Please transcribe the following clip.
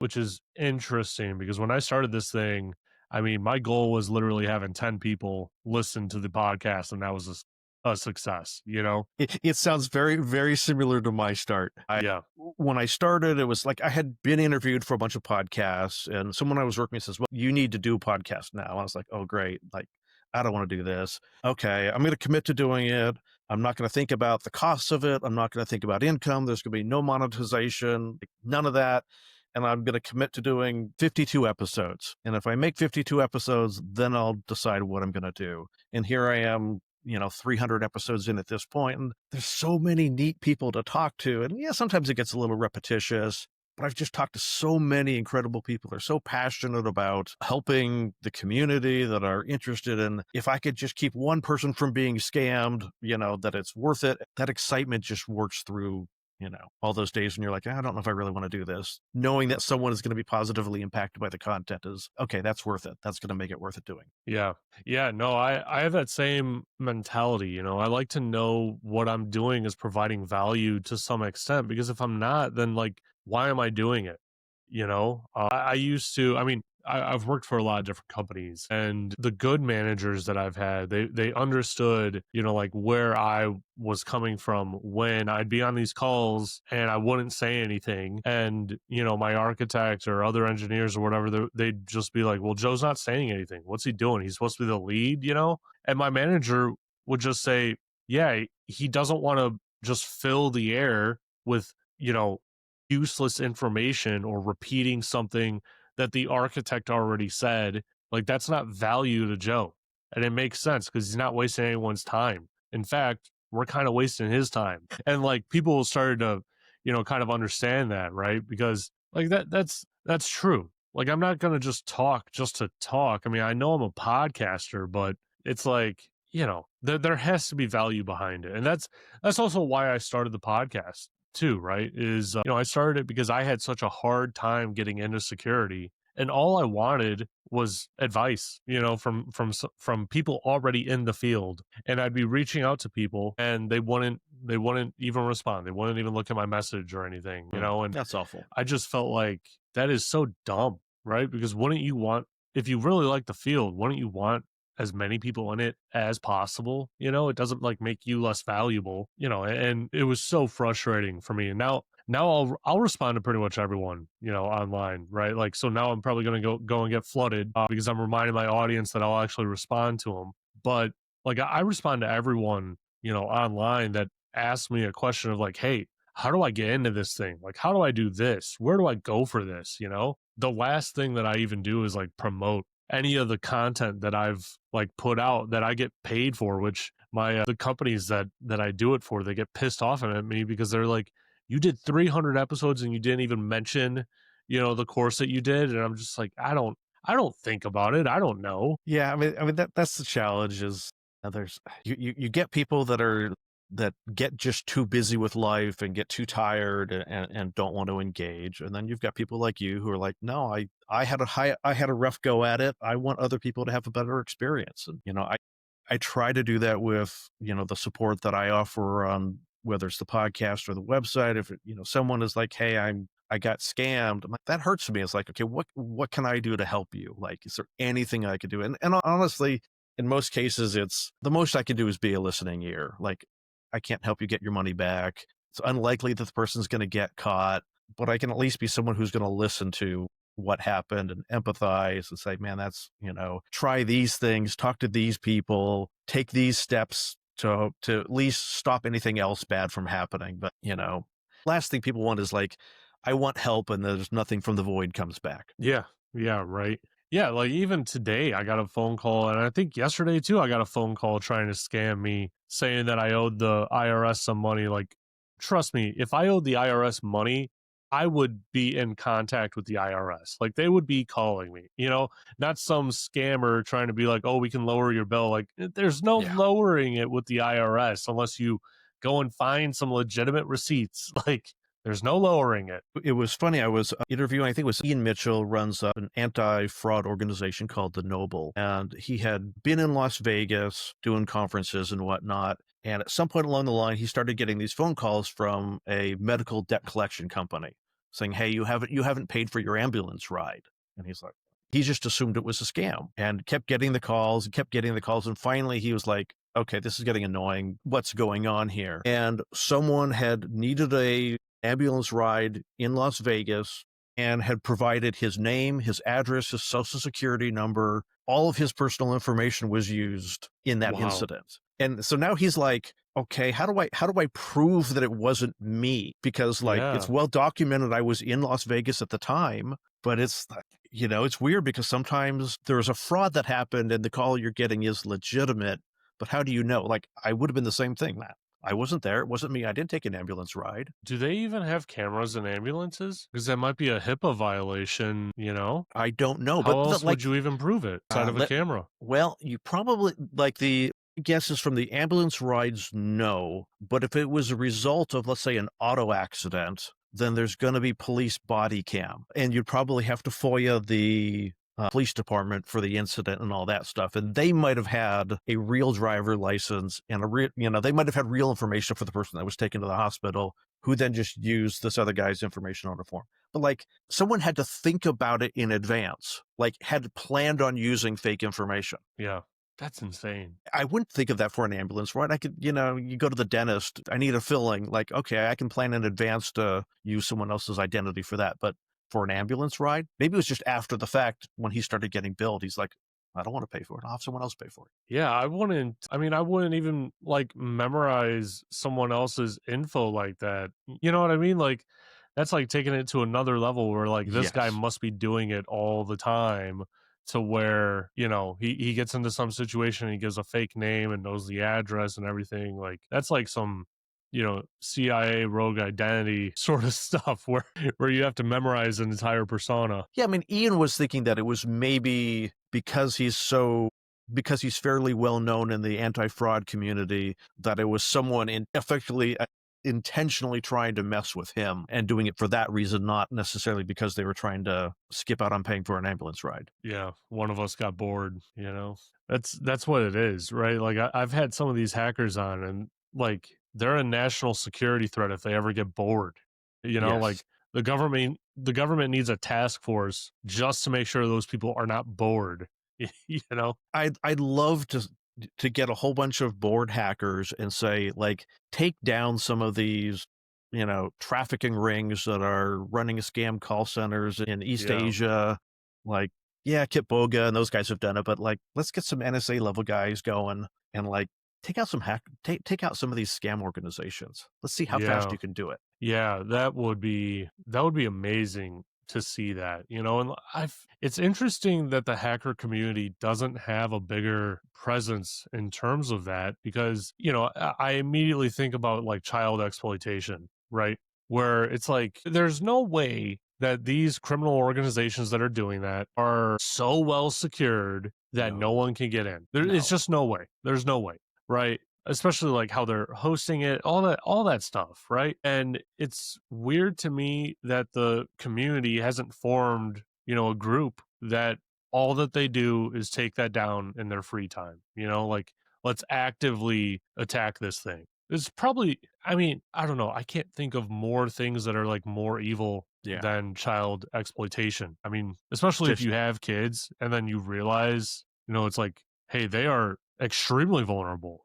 which is interesting because when I started this thing, I mean, my goal was literally having 10 people listen to the podcast, and that was a success, you know? It sounds very, very similar to my start. Yeah. When I started, it was like I had been interviewed for a bunch of podcasts, and someone I was working with says, "Well, you need to do a podcast now." I was like, "Oh, great. Like, I don't want to do this. Okay, I'm going to commit to doing it. I'm not going to think about the costs of it. I'm not going to think about income. There's going to be no monetization, like, none of that. And I'm going to commit to doing 52 episodes. And if I make 52 episodes, then I'll decide what I'm going to do." And here I am, 300 episodes in at this point, and there's so many neat people to talk to. And yeah, sometimes it gets a little repetitious, but I've just talked to so many incredible people. They're so passionate about helping the community that are interested in, if I could just keep one person from being scammed, that it's worth it. That excitement just works through, all those days when you're like, I don't know if I really want to do this. Knowing that someone is going to be positively impacted by the content is okay. That's worth it. That's going to make it worth it doing. Yeah. Yeah. No, I have that same mentality. I like to know what I'm doing is providing value to some extent, because if I'm not, then like, why am I doing it? I used to, I mean, I've worked for a lot of different companies, and the good managers that I've had, they understood, like where I was coming from when I'd be on these calls and I wouldn't say anything. And, my architect or other engineers or whatever, they'd just be like, well, Joe's not saying anything. What's he doing? He's supposed to be the lead. And my manager would just say, yeah, he doesn't want to just fill the air with, useless information or repeating something that the architect already said. Like, that's not value to Joe. And it makes sense because he's not wasting anyone's time. In fact, we're kind of wasting his time. And like, people started to, kind of understand that, right? Because like that's true. Like, I'm not going to just talk just to talk. I mean, I know I'm a podcaster, but it's like, there has to be value behind it. And that's also why I started the podcast too, right? Is, I started it because I had such a hard time getting into security, and all I wanted was advice, from people already in the field. And I'd be reaching out to people, and they wouldn't even respond. They wouldn't even look at my message or anything, and That's awful. I just felt like that is so dumb, right? Because wouldn't you want, if you really like the field, wouldn't you want as many people in it as possible? It doesn't like make you less valuable, and it was so frustrating for me. And now I'll respond to pretty much everyone, online, right? Like, so now I'm probably going to go and get flooded because I'm reminding my audience that I'll actually respond to them. But like, I respond to everyone, online that asks me a question of like, hey, how do I get into this thing? Like, how do I do this? Where do I go for this? The last thing that I even do is like promote any of the content that I've like put out that I get paid for, which the companies that I do it for, they get pissed off at me because they're like, you did 300 episodes and you didn't even mention, the course that you did. And I'm just like, I don't think about it. I don't know. Yeah, I mean that's the challenge is there's you get people that get just too busy with life and get too tired and don't want to engage. And then you've got people like you who are like, no, I had a rough go at it. I want other people to have a better experience. And I try to do that with, the support that I offer on whether it's the podcast or the website. If someone is like, hey, I got scammed, I'm like, that hurts me. It's like, okay, what can I do to help you? Like, is there anything I could do? And honestly, in most cases, it's the most I can do is be a listening ear. Like, I can't help you get your money back. It's unlikely that the person's going to get caught, but I can at least be someone who's going to listen to what happened and empathize and say, man, that's, try these things, talk to these people, take these steps to at least stop anything else bad from happening. But, last thing people want is like, I want help and there's nothing from the void comes back. Yeah. Yeah. Right. Yeah. Like, even today, I got a phone call, and I think yesterday too, I got a phone call trying to scam me, saying that I owed the IRS some money. Like, trust me, if I owed the IRS money, I would be in contact with the IRS. Like, they would be calling me, not some scammer trying to be like, oh, we can lower your bill. Like, there's no Yeah. lowering it with the IRS unless you go and find some legitimate receipts. Like, there's no lowering it. It was funny. I was interviewing, I think it was Ian Mitchell runs an anti-fraud organization called The Noble. And he had been in Las Vegas doing conferences and whatnot. And at some point along the line, he started getting these phone calls from a medical debt collection company. saying, "Hey, you haven't paid for your ambulance ride." And he's like, he just assumed it was a scam and kept getting the calls and kept getting the calls. And finally he was like, okay, this is getting annoying. What's going on here? And someone had needed a ambulance ride in Las Vegas and had provided his name, his address, his social security number. All of his personal information was used in that Wow. incident. And so now he's like, okay, how do I prove that it wasn't me? Because like it's Yeah. well documented I was in Las Vegas at the time, but it's like, it's weird because sometimes there's a fraud that happened and the call you're getting is legitimate, but how do you know? Like I would have been the same thing, Matt. I wasn't there. It wasn't me. I didn't take an ambulance ride. Do they even have cameras in ambulances? Because that might be a HIPAA violation, I don't know, How but else would like you even prove it side of a let camera? well, you probably like the guesses from the ambulance rides, no. But if it was a result of, let's say, an auto accident, then there's going to be police body cam, and you'd probably have to FOIA the police department for the incident and all that stuff. And they might have had a real driver license and they might have had real information for the person that was taken to the hospital, who then just used this other guy's information on a form. But like someone had to think about it in advance, like had planned on using fake information. Yeah. That's insane. I wouldn't think of that for an ambulance ride. I could, you go to the dentist, I need a filling. Like, okay, I can plan in advance to use someone else's identity for that. But for an ambulance ride, maybe it was just after the fact when he started getting billed. He's like, I don't want to pay for it. I'll have someone else pay for it. Yeah, I wouldn't even like memorize someone else's info like that. You know what I mean? Like that's like taking it to another level where like this guy Yes. must be doing it all the time to where, he gets into some situation and he gives a fake name and knows the address and everything. Like that's like some, CIA rogue identity sort of stuff where you have to memorize an entire persona. Yeah. I mean, Ian was thinking that it was maybe because he's fairly well known in the anti-fraud community, that it was someone effectively intentionally trying to mess with him and doing it for that reason, not necessarily because they were trying to skip out on paying for an ambulance ride. Yeah, one of us got bored. That's what it is, right? Like I've had some of these hackers on and like they're a national security threat if they ever get bored. Yes. Like the government needs a task force just to make sure those people are not bored. you know? I'd love to get a whole bunch of bored hackers and say, like, take down some of these, trafficking rings that are running scam call centers in East Yeah. Asia. Like, yeah, Kit Boga and those guys have done it, but like, let's get some NSA level guys going and like take out some of these scam organizations. Let's see how fast Yeah. you can do it. Yeah, that would be amazing to see that, and it's interesting that the hacker community doesn't have a bigger presence in terms of that because, I immediately think about like child exploitation, right? Where it's like there's no way that these criminal organizations that are doing that are so well secured that no No, one can get in. It's no. just no way. There's no way, right? Especially like how they're hosting it, all that stuff, right? And it's weird to me that the community hasn't formed, a group that all that they do is take that down in their free time, like let's actively attack this thing. It's probably, I don't know, I can't think of more things that are like more evil Yeah. than child exploitation. Especially if Just you have kids and then you realize, it's like, hey, they are extremely vulnerable.